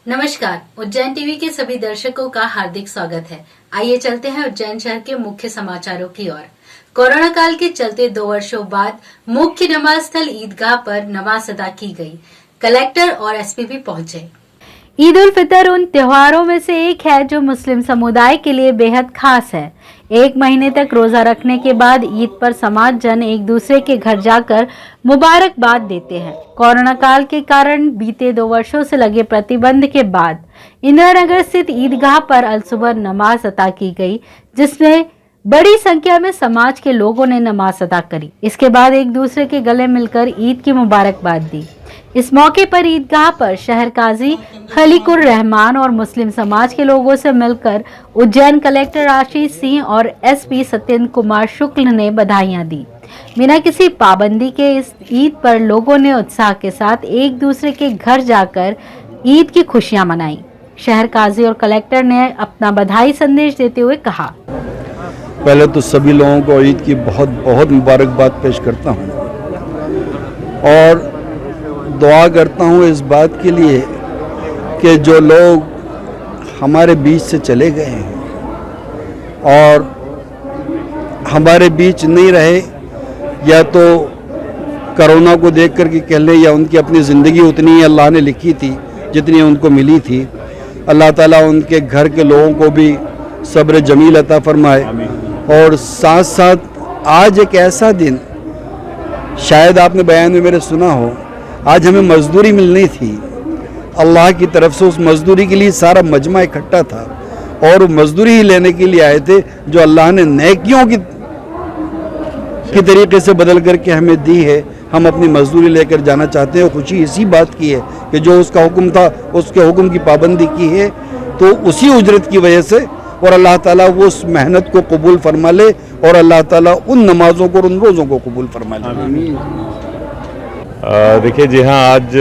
नमस्कार, उज्जैन टीवी के सभी दर्शकों का हार्दिक स्वागत है। आइए चलते हैं उज्जैन शहर के मुख्य समाचारों की ओर। कोरोना काल के चलते 2 वर्षों बाद मुख्य नमाज स्थल ईदगाह पर नमाज अदा की गई। कलेक्टर और एसपी भी पहुंचे। ईद उल फितर उन त्योहारों में से एक है जो मुस्लिम समुदाय के लिए बेहद खास है। 1 महीने तक रोजा रखने के बाद ईद पर समाज जन एक दूसरे के घर जाकर मुबारकबाद देते हैं। कोरोना काल के कारण बीते 2 वर्षों से लगे प्रतिबंध के बाद इंदिरा नगर स्थित ईदगाह पर अलसुबह नमाज अदा की गई, जिसमें बड़ी संख्या में समाज के लोगों ने नमाज अदा करी। इसके बाद एक दूसरे के गले मिलकर ईद की मुबारकबाद दी। इस मौके पर ईदगाह पर शहर काजी खलीकुर रहमान और मुस्लिम समाज के लोगों से मिलकर उज्जैन कलेक्टर आशीष सिंह और एसपी सत्येंद्र कुमार शुक्ल ने बधाइयां दी। बिना किसी पाबंदी के इस ईद पर लोगों ने उत्साह के साथ एक दूसरे के घर जाकर ईद की खुशियां मनाई। शहर काजी और कलेक्टर ने अपना बधाई संदेश देते हुए कहा, पहले तो सभी लोगों को ईद की बहुत बहुत मुबारकबाद पेश करता हूँ और दुआ करता हूँ इस बात के लिए कि जो लोग हमारे बीच से चले गए हैं और हमारे बीच नहीं रहे, या तो कोरोना को देख कर के कह लें या उनकी अपनी ज़िंदगी उतनी ही अल्लाह ने लिखी थी जितनी उनको मिली थी। अल्लाह ताला उनके घर के लोगों को भी सब्र जमील अता फरमाए। और साथ साथ आज एक ऐसा दिन, शायद आपने बयान में मेरे सुना हो, आज हमें मजदूरी मिलनी थी। अल्लाह की तरफ से उस मजदूरी के लिए सारा मजमा इकट्ठा था और मजदूरी ही लेने के लिए आए थे जो अल्लाह ने नेकियों की तरीके से बदल करके हमें दी है। हम अपनी मजदूरी लेकर जाना चाहते हैं। खुशी इसी बात की है कि जो उसका हुक्म था उसके हुक्म की पाबंदी की है, तो उसी उजरत की वजह से, और अल्लाह ताला वो उस मेहनत को कबूल फरमा ले और अल्लाह ताला उन नमाजों को और उन रोज़ों को कबूल फरमा ले। देखिए जी हाँ, आज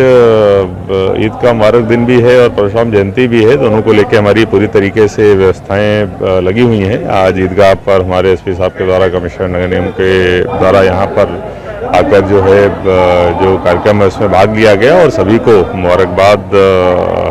ईद का मुबारक दिन भी है और परशुराम जयंती भी है। दोनों को लेकर हमारी पूरी तरीके से व्यवस्थाएं लगी हुई हैं। आज ईदगाह पर हमारे एसपी साहब के द्वारा, कमिश्नर नगर निगम के द्वारा यहाँ पर आकर जो है जो कार्यक्रम है उसमें भाग लिया गया और सभी को मुबारकबाद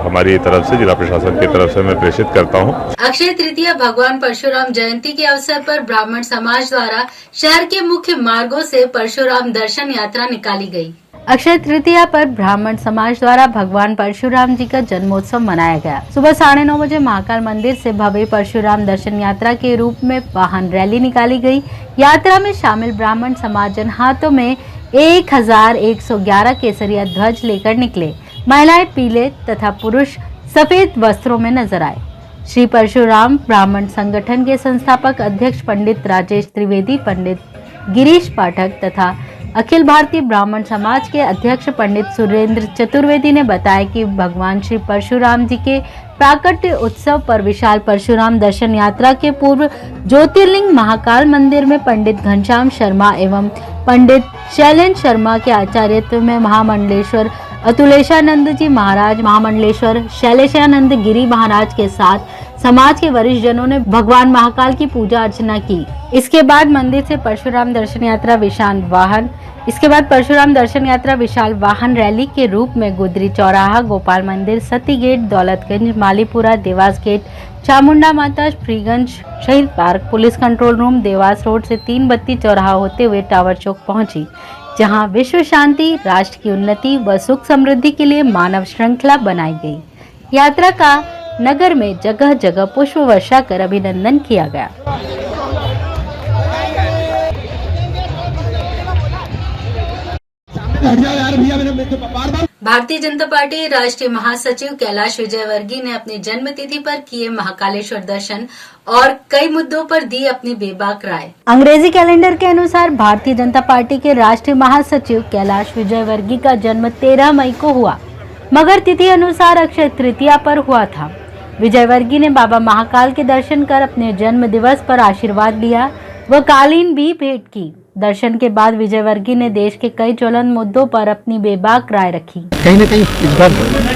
हमारी तरफ से, जिला प्रशासन की तरफ से मैं प्रेषित करता हूँ। अक्षय तृतीया भगवान परशुराम जयंती के अवसर पर ब्राह्मण समाज द्वारा शहर के मुख्य मार्गों से परशुराम दर्शन यात्रा निकाली गई। अक्षय तृतीया पर ब्राह्मण समाज द्वारा भगवान परशुराम जी का जन्मोत्सव मनाया गया। सुबह 9:30 बजे महाकाल मंदिर से भव्य परशुराम दर्शन यात्रा के रूप में वाहन रैली निकाली गई। यात्रा में शामिल ब्राह्मण समाजजन हाथों में 1111 केसरिया ध्वज लेकर निकले। महिलाएं पीले तथा पुरुष सफेद वस्त्रों में नजर आए। श्री परशुराम ब्राह्मण संगठन के संस्थापक अध्यक्ष पंडित राजेश त्रिवेदी, पंडित गिरीश पाठक तथा अखिल भारतीय ब्राह्मण समाज के अध्यक्ष पंडित सुरेंद्र चतुर्वेदी ने बताया कि भगवान श्री परशुराम जी के प्राकट्य उत्सव पर विशाल परशुराम दर्शन यात्रा के पूर्व ज्योतिर्लिंग महाकाल मंदिर में पंडित घनश्याम शर्मा एवं पंडित शैलेंद्र शर्मा के आचार्यत्व में महामंडलेश्वर अतुलेशानंद जी महाराज, महामंडलेश्वर शैलेशानंद गिरी महाराज के साथ समाज के वरिष्ठ जनों ने भगवान महाकाल की पूजा अर्चना की। इसके बाद मंदिर से परशुराम दर्शन यात्रा विशाल वाहन रैली के रूप में गुदरी चौराहा, गोपाल मंदिर, सती गेट, दौलतगंज, मालीपुरा, देवास गेट, चामुंडा माता, फ्रीगंज, शहीद park, police control room, Dewas road से 3 बत्ती चौराहा होते हुए टावर चौक पहुंची, जहां विश्व शांति, राष्ट्र की उन्नति व सुख समृद्धि के लिए मानव श्रृंखला बनाई गई। यात्रा का नगर में जगह जगह पुष्प वर्षा कर अभिनंदन किया गया। भारतीय जनता पार्टी राष्ट्रीय महासचिव कैलाश विजयवर्गीय ने अपनी जन्मतिथि पर किए महाकालेश्वर दर्शन और कई मुद्दों पर दी अपनी बेबाक राय। अंग्रेजी कैलेंडर के अनुसार भारतीय जनता पार्टी के राष्ट्रीय महासचिव कैलाश विजयवर्गीय का जन्म 13 मई को हुआ, मगर तिथि अनुसार अक्षय तृतीया पर हुआ था। विजयवर्गीय ने बाबा महाकाल के दर्शन कर अपने जन्म दिवस पर आशीर्वाद लिया व कालीन भी भेंट की। दर्शन के बाद विजयवर्गीय ने देश के कई ज्वलंत मुद्दों पर अपनी बेबाक राय रखी। कहीं न कहीं इस बार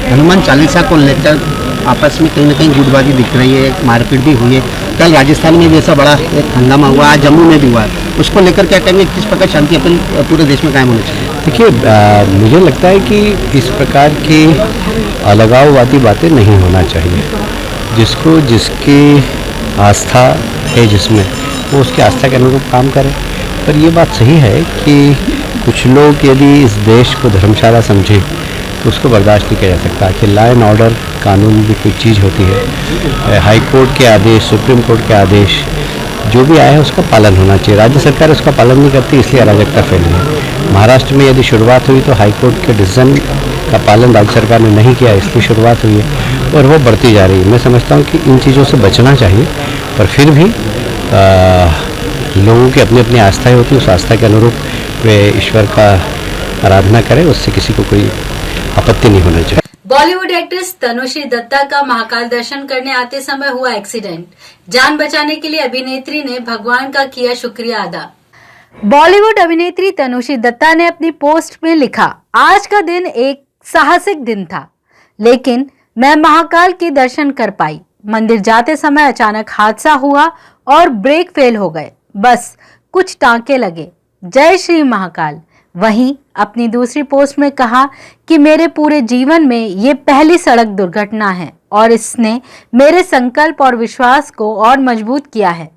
हनुमान चालीसा को लेकर आपस में कहीं न कहीं गुटबाजी दिख रही है, मारपीट भी हुई है। कल राजस्थान में भी ऐसा बड़ा एक हंगामा हुआ, आज जम्मू में भी हुआ। उसको लेकर क्या कहेंगे, किस प्रकार शांति अपन पूरे देश में कायम होनी चाहिए? देखिए मुझे लगता है कि इस प्रकार की अलगाववादी बातें नहीं होना चाहिए। जिसको जिसकी आस्था है जिसमें वो उसकी आस्था के अनुरूप काम करे। पर ये बात सही है कि कुछ लोग यदि इस देश को धर्मशाला समझे तो उसको बर्दाश्त नहीं किया जा सकता कि लॉ एंड ऑर्डर कानून भी कोई चीज़ होती है। हाई कोर्ट के आदेश, सुप्रीम कोर्ट के आदेश जो भी आया है उसका पालन होना चाहिए। राज्य सरकार उसका पालन नहीं करती, इसलिए अराजकता फैली है। महाराष्ट्र में यदि शुरुआत हुई तो हाई कोर्ट के डिसीजन का पालन राज्य सरकार ने नहीं किया, इसलिए शुरुआत हुई है और वो बढ़ती जा रही है। मैं समझता हूँ कि इन चीज़ों से बचना चाहिए, पर फिर भी लोगों की अपनी अपनी आस्थाएं होती है, उस आस्था के अनुरूप वे ईश्वर का आराधना करें, उससे किसी को कोई आपत्ति नहीं होना चाहिए। बॉलीवुड एक्ट्रेस तनुश्री दत्ता का महाकाल दर्शन करने आते समय हुआ एक्सीडेंट। जान बचाने के लिए अभिनेत्री ने भगवान का किया शुक्रिया अदा। बॉलीवुड अभिनेत्री तनुश्री दत्ता ने अपनी पोस्ट में लिखा, आज का दिन एक साहसिक दिन था, लेकिन मैं महाकाल के दर्शन कर पाई। मंदिर जाते समय अचानक हादसा हुआ और ब्रेक फेल हो गए, बस कुछ टांके लगे। जय श्री महाकाल। वहीं अपनी दूसरी पोस्ट में कहा कि मेरे पूरे जीवन में ये पहली सड़क दुर्घटना है और इसने मेरे संकल्प और विश्वास को और मजबूत किया है।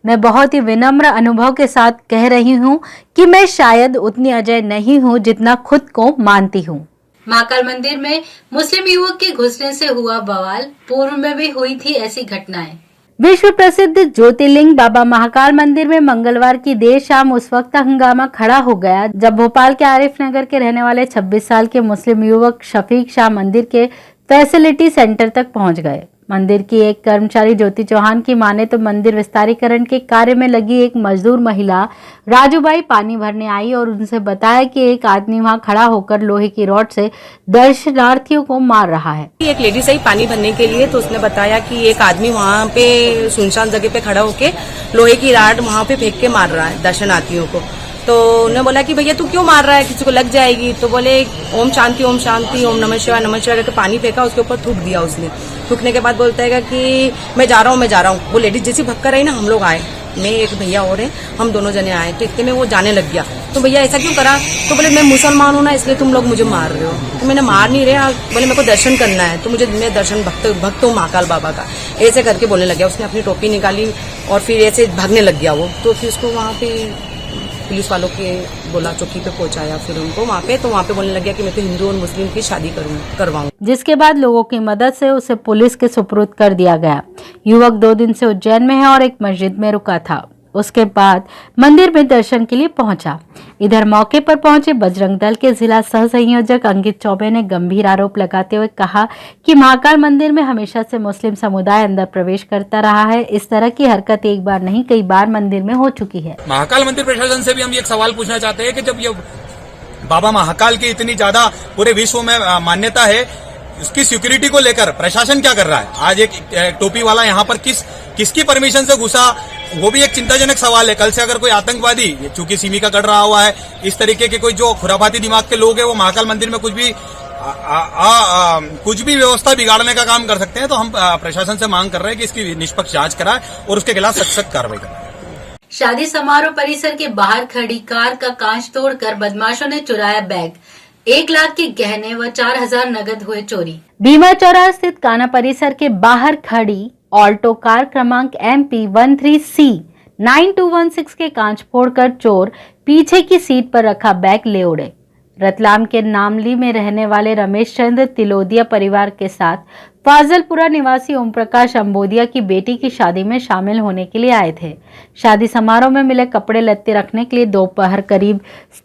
मैं बहुत ही विनम्र अनुभव के साथ कह रही हूँ कि मैं शायद उतनी अजय नहीं हूँ जितना खुद को मानती हूँ। महाकाल मंदिर में मुस्लिम युवक के घुसने से हुआ बवाल, पूर्व में भी हुई थी ऐसी घटनाएं। विश्व प्रसिद्ध ज्योतिर्लिंग बाबा महाकाल मंदिर में मंगलवार की देर शाम उस वक्त हंगामा खड़ा हो गया जब भोपाल के आरिफ नगर के रहने वाले 26 साल के मुस्लिम युवक शफीक शाह मंदिर के फैसिलिटी सेंटर तक पहुंच गए। मंदिर की एक कर्मचारी ज्योति चौहान की माने तो मंदिर विस्तारीकरण के कार्य में लगी एक मजदूर महिला राजूबाई पानी भरने आई और उनसे बताया कि एक आदमी वहां खड़ा होकर लोहे की रॉड से दर्शनार्थियों को मार रहा है। एक लेडीज आई पानी भरने के लिए, तो उसने बताया कि एक आदमी वहाँ पे सुनसान जगह पे खड़ा होके लोहे की रॉड वहाँ पे फेंक के मार रहा है दर्शनार्थियों को। तो उन्होंने बोला कि भैया तू क्यों मार रहा है, किसी को लग जाएगी। तो बोले ओम शांति ओम शांति ओम नमः शिवाय करके पानी फेंका, उसके ऊपर थूक दिया उसने। थूकने के बाद बोलता है कि मैं जा रहा हूँ। वो लेडीज जैसी भग कर रही ना, हम लोग आए, मैं एक भैया और है, हम दोनों जने आए। तो इतने में वो जाने लग गया। तो भैया ऐसा क्यों करा? तो बोले मैं मुसलमान हूँ ना, इसलिए तुम लोग मुझे मार रहे हो। तो मैंने मार नहीं रहे, बोले मेरे को दर्शन करना है, तो मुझे मैं दर्शन भक्त हूँ महाकाल बाबा का, ऐसे करके बोलने लग गया। उसने अपनी टोपी निकाली और फिर ऐसे भागने लग गया वो। तो फिर उसको वहाँ पे पुलिस वालों के बोला, चौकी पे पहुंचाया फिर उनको वहाँ पे। तो वहाँ पे बोलने लग गया कि मैं तो हिंदू और मुस्लिम की शादी करवाऊँ। जिसके बाद लोगों की मदद से उसे पुलिस के सुपुर्द कर दिया गया। युवक 2 दिन से उज्जैन में है और एक मस्जिद में रुका था। उसके बाद मंदिर में दर्शन के लिए पहुंचा। इधर मौके पर पहुंचे बजरंग दल के जिला सह संयोजक अंकित चौबे ने गंभीर आरोप लगाते हुए कहा कि महाकाल मंदिर में हमेशा से मुस्लिम समुदाय अंदर प्रवेश करता रहा है। इस तरह की हरकत एक बार नहीं कई बार मंदिर में हो चुकी है। महाकाल मंदिर प्रशासन से भी हम एक सवाल पूछना चाहते हैं कि जब ये बाबा महाकाल की इतनी ज्यादा पूरे विश्व में मान्यता है, उसकी सिक्योरिटी को लेकर प्रशासन क्या कर रहा है? आज एक टोपी वाला यहाँ पर किसकी परमिशन से घुसा, वो भी एक चिंताजनक सवाल है। कल से अगर कोई आतंकवादी, चूंकि सिमी का कर रहा हुआ है, इस तरीके के कोई जो खुराफाती दिमाग के लोग हैं वो महाकाल मंदिर में कुछ भी व्यवस्था बिगाड़ने का काम कर सकते हैं। तो हम प्रशासन से मांग कर रहे हैं कि इसकी निष्पक्ष जांच कराए और उसके खिलाफ सख्त कार्रवाई कराए। शादी समारोह परिसर के बाहर खड़ी कार का कांच तोड़कर बदमाशों ने चुराया बैग, 1 लाख के गहने व 4,000 नगद हुए चोरी। भीमा चौराहा स्थित काना परिसर के बाहर खड़ी ऑल्टो कार क्रमांक MP 13C 9216 के कांच फोड़कर चोर पीछे की सीट पर रखा बैग ले उड़े। रतलाम के नामली में रहने वाले रमेश चंद्र तिलोदिया परिवार के साथ फाजलपुरा निवासी ओम प्रकाश अम्बोदिया की बेटी की शादी में शामिल होने के लिए आए थे। शादी समारोह में मिले कपड़े लत्ते रखने के लिए दोपहर करीब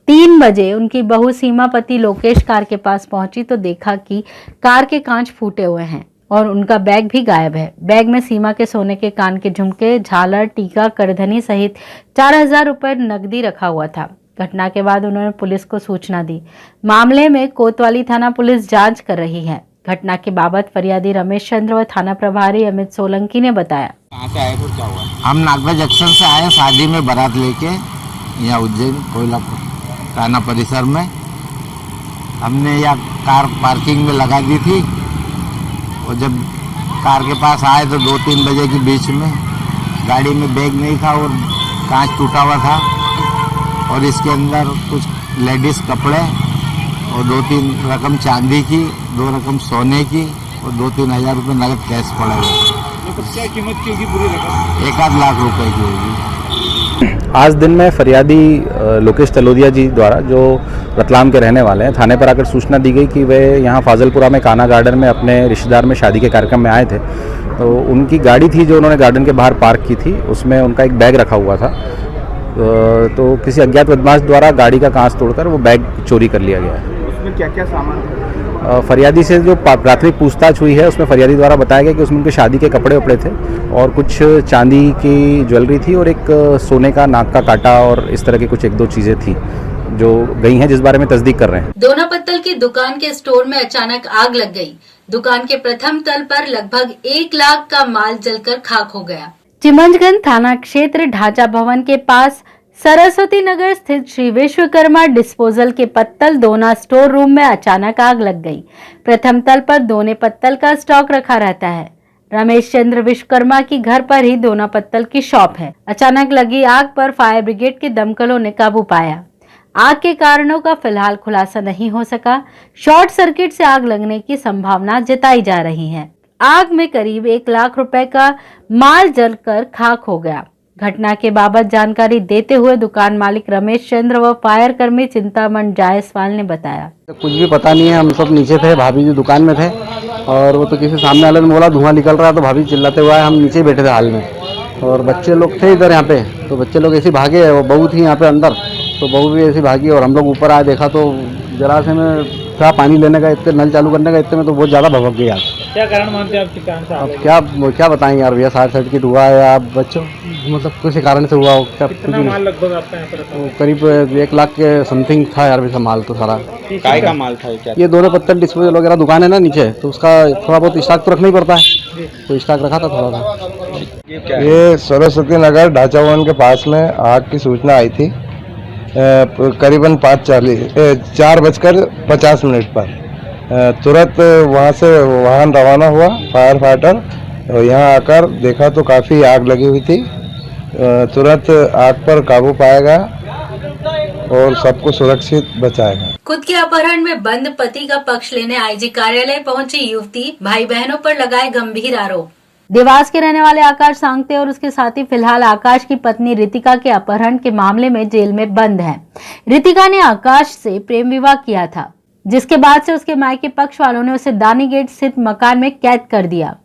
3 बजे उनकी बहू सीमापति लोकेश कार के पास पहुंची तो देखा कि कार के कांच फूटे हुए हैं और उनका बैग भी गायब है। बैग में सीमा के सोने के कान के झुमके, झालर, टीका, करधनी सहित 4,000 रुपए नकदी रखा हुआ था। घटना के बाद उन्होंने पुलिस को सूचना दी। मामले में कोतवाली थाना पुलिस जांच कर रही है। घटना के बाबत फरियादी रमेश चंद्र व थाना प्रभारी अमित सोलंकी ने बताया, हम नागवा जंक्शन से आए शादी में बारात लेके यहाँ उज्जैन कोयला थाना परिसर में। हमने यहाँ कार पार्किंग में लगा दी थी और जब कार के पास आए तो 2-3 बजे के बीच में गाड़ी में बैग नहीं था और कांच टूटा हुआ था और इसके अंदर कुछ लेडीज कपड़े और 2-3 रकम चांदी की, 2 रकम सोने की और 2-3 हज़ार रुपये नगद कैश पड़े हुए। तो क्या कीमत की होगी पूरी रकम? 1-8 लाख रुपए की होगी। आज दिन में फरियादी लोकेश तलोदिया जी द्वारा, जो रतलाम के रहने वाले हैं, थाने पर आकर सूचना दी गई कि वे यहाँ फाजलपुरा में काना गार्डन में अपने रिश्तेदार में शादी के कार्यक्रम में आए थे। तो उनकी गाड़ी थी जो उन्होंने गार्डन के बाहर पार्क की थी, उसमें उनका एक बैग रखा हुआ था। तो किसी अज्ञात बदमाश द्वारा गाड़ी का कांच तोड़कर वो बैग चोरी कर लिया गया है। उसमें क्या क्या सामान था? फरियादी से जो प्राथमिक पूछताछ हुई है उसमें फरियादी द्वारा बताया गया कि उसमें उनके शादी के कपड़े उपड़े थे और कुछ चांदी की ज्वेलरी थी और एक सोने का नाक का कांटा और इस तरह की कुछ 1-2 चीज़ें थी जो गई हैं, जिस बारे में तस्दीक कर रहे हैं। दोना पत्तल की दुकान के स्टोर में अचानक आग लग गई। दुकान के प्रथम तल पर लगभग 1 लाख का माल जलकर खाक हो गया। चिमंजगंज थाना क्षेत्र ढांचा भवन के पास सरस्वती नगर स्थित श्री विश्वकर्मा डिस्पोजल के पत्तल दोना स्टोर रूम में अचानक आग लग गई। प्रथम तल पर दोने पत्तल का स्टॉक रखा रहता है। रमेश चंद्र विश्वकर्मा की घर पर ही दोना पत्तल की शॉप है। अचानक लगी आग पर फायर ब्रिगेड के दमकलों ने काबू पाया। आग के कारणों का फिलहाल खुलासा नहीं हो सका। शॉर्ट सर्किट से आग लगने की संभावना जताई जा रही है। आग में करीब 1 लाख रुपए का माल जलकर खाक हो गया। घटना के बाबत जानकारी देते हुए दुकान मालिक रमेश चंद्र व फायर कर्मी चिंतामण जायसवाल ने बताया, कुछ भी पता नहीं है, हम सब नीचे थे, भाभी जी दुकान में थे और वो तो किसी सामने वाले ने बोला धुआं निकल रहा है, तो भाभी चिल्लाते हुए आए, हम नीचे बैठे थे हाल में और बच्चे लोग थे इधर यहाँ पे, तो बच्चे लोग ऐसे भागे, वो बहू थी यहाँ पे अंदर, तो बहू भी ऐसी भागी और हम लोग ऊपर आए, देखा तो जरा से में क्या पानी लेने का, इतने नल चालू करने का, इतने में तो बहुत ज़्यादा भभक गई आग। क्या कारण मानते हैं आपकी कारण से? अब क्या बताएं यार भैया, शॉर्ट सर्किट हुआ है या बच्चों मतलब किसी कारण से हुआ हो क्या? कितना माल लगभग आपका यहाँ पर? करीब 1 लाख के समथिंग था यार वैसा माल तो सारा। काय का माल था क्या? ये दोनों पत्तल डिस्पोजल वगैरह दुकान है ना नीचे, तो उसका थोड़ा बहुत स्टॉक तो रखना ही पड़ता है, तो स्टॉक रखा था थोड़ा सा। ये सरस्वती नगर ढांचा भवन के पास में आग की सूचना आई थी करीबन 4:50 पर। तुरंत वहाँ से वाहन रवाना हुआ फायर फाइटर, यहाँ आकर देखा तो काफ़ी आग लगी हुई थी। तुरंत आग पर काबू पाया गया और सबको सुरक्षित बचाया गया। खुद के अपहरण में बंद पति का पक्ष लेने आईजी कार्यालय पहुंची युवती, भाई बहनों पर लगाए गंभीर आरोप। देवास के रहने वाले आकाश सांगते और उसके साथी फिलहाल आकाश की पत्नी रितिका के अपहरण के मामले में जेल में बंद है। रितिका ने आकाश से प्रेम विवाह किया था, जिसके बाद से उसके मायके पक्ष वालों ने उसे दानी गेट स्थित मकान में कैद कर दिया,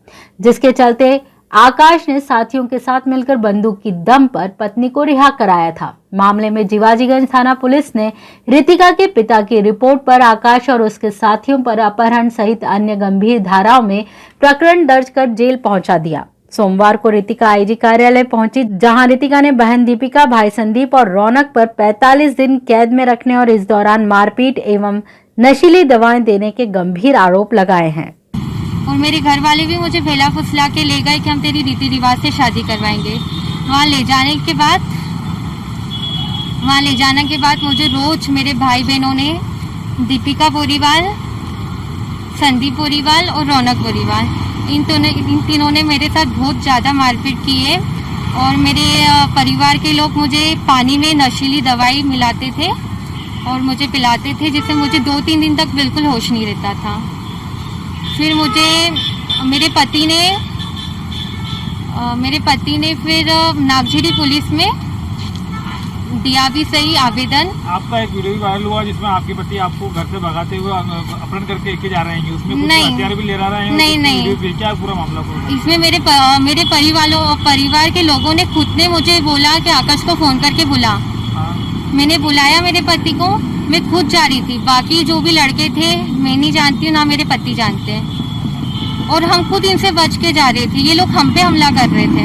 जिसके चलते आकाश ने साथियों के साथ मिलकर बंदूक की दम पर पत्नी को रिहा कराया था। मामले में जीवाजीगंज थाना पुलिस ने रितिका के पिता की रिपोर्ट पर आकाश और उसके साथियों पर अपहरण सहित अन्य गंभीर धाराओं में प्रकरण दर्ज कर जेल पहुंचा दिया। सोमवार को रितिका आईजी कार्यालय पहुंची, जहां रितिका ने बहन दीपिका, भाई संदीप और रौनक पर 45 दिन कैद में रखने और इस दौरान मारपीट एवं नशीली दवाएं देने के गंभीर आरोप लगाए हैं। और मेरे घर वाले भी मुझे फैला फुसला के ले गए कि हम तेरी रीति रिवाज से शादी करवाएंगे। वहाँ ले जाने के बाद मुझे रोज मेरे भाई बहनों ने, दीपिका बोरीवाल, संदीप बोरीवाल और रौनक बोरीवाल, इन तीनों ने मेरे साथ बहुत ज़्यादा मारपीट की है। और मेरे परिवार के लोग मुझे पानी में नशीली दवाई मिलाते थे और मुझे पिलाते थे, जिससे मुझे 2-3 दिन तक बिल्कुल होश नहीं रहता था। फिर मुझे मेरे पति ने फिर नागझीरी पुलिस में दिया भी सही आवेदन। आपका एक वीडियो भी वायरल हुआ जिसमें आपके पति आपको घर से भगाते हुए अपहरण करके लेके जा रहे हैं, उसमें कुछ हथियार भी ले रहे हैं? नहीं, क्या पूरा मामला पूरा? इसमें मेरे परिवार के लोगों ने खुद ने मुझे बोला कि आकाश को फोन करके बुला। मैंने बुलाया मेरे पति को, मैं खुद जा रही थी, बाकी जो भी लड़के थे मैं नहीं जानती हूँ, ना मेरे पति जानते हैं, और हम खुद इनसे बच के जा रहे थे। ये लोग हम पे हमला कर रहे थे।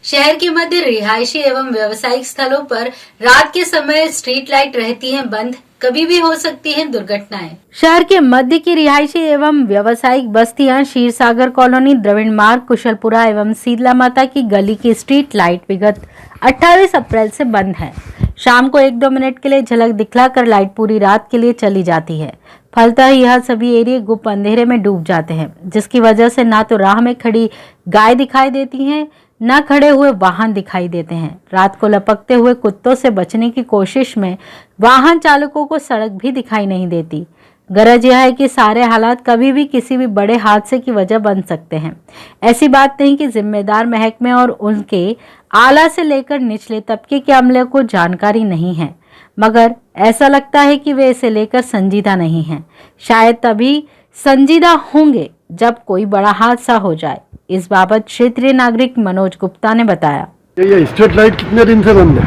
शहर के मध्य रिहायशी एवं व्यावसायिक स्थलों पर रात के समय स्ट्रीट लाइट रहती हैं बंद, कभी भी हो सकती हैं दुर्घटनाएं। शहर के मध्य की रिहायशी एवं व्यावसायिक बस्तियां क्षीर सागर कॉलोनी, द्रविड़ मार्ग, कुशलपुरा एवं शीतला माता की गली की स्ट्रीट लाइट विगत 28 अप्रैल से बंद है। शाम को 1-2 मिनट के लिए झलक दिखलाकर लाइट पूरी रात के लिए चली जाती है। फलतः यह सभी एरिया गुप्त अंधेरे में डूब जाते हैं, जिसकी वजह से ना तो राह में खड़ी गाय दिखाई देती हैं, न खड़े हुए वाहन दिखाई देते हैं। रात को लपकते हुए कुत्तों से बचने की कोशिश में वाहन चालकों को सड़क भी दिखाई नहीं देती। गरज यह है कि सारे हालात कभी भी किसी भी बड़े हादसे की वजह बन सकते हैं। ऐसी बात नहीं कि जिम्मेदार महकमे और उनके आला से लेकर निचले तबके के अमले को जानकारी नहीं है, मगर ऐसा लगता है कि वे इसे लेकर संजीदा नहीं हैं। शायद तभी संजीदा होंगे जब कोई बड़ा हादसा हो जाए। इस बाबत क्षेत्रीय नागरिक मनोज गुप्ता ने बताया। ये स्ट्रीट लाइट कितने दिन से बंद है?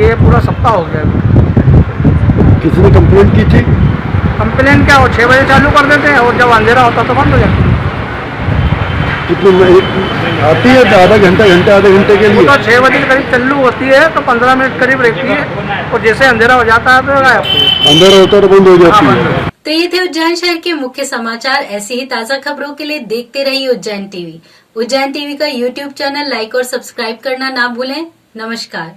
ये पूरा सप्ताह हो गया। किसी ने कंप्लेंट की थी? कंप्लेन क्या, वो 6 बजे चालू कर देते हैं और जब अंधेरा होता तो बंद हो जाती है। आती है आधे घंटे के लिए? तो 6 बजे के करीब चालू होती है तो 15 मिनट करीब रहती है और जैसे अंधेरा हो जाता है तो अंधेरा होता है तो बंद हो जाती है। तो ये थे उज्जैन शहर के मुख्य समाचार। ऐसी ही ताजा खबरों के लिए देखते रहिए उज्जैन टीवी। उज्जैन टीवी का यूट्यूब चैनल लाइक और सब्सक्राइब करना ना भूलें। नमस्कार।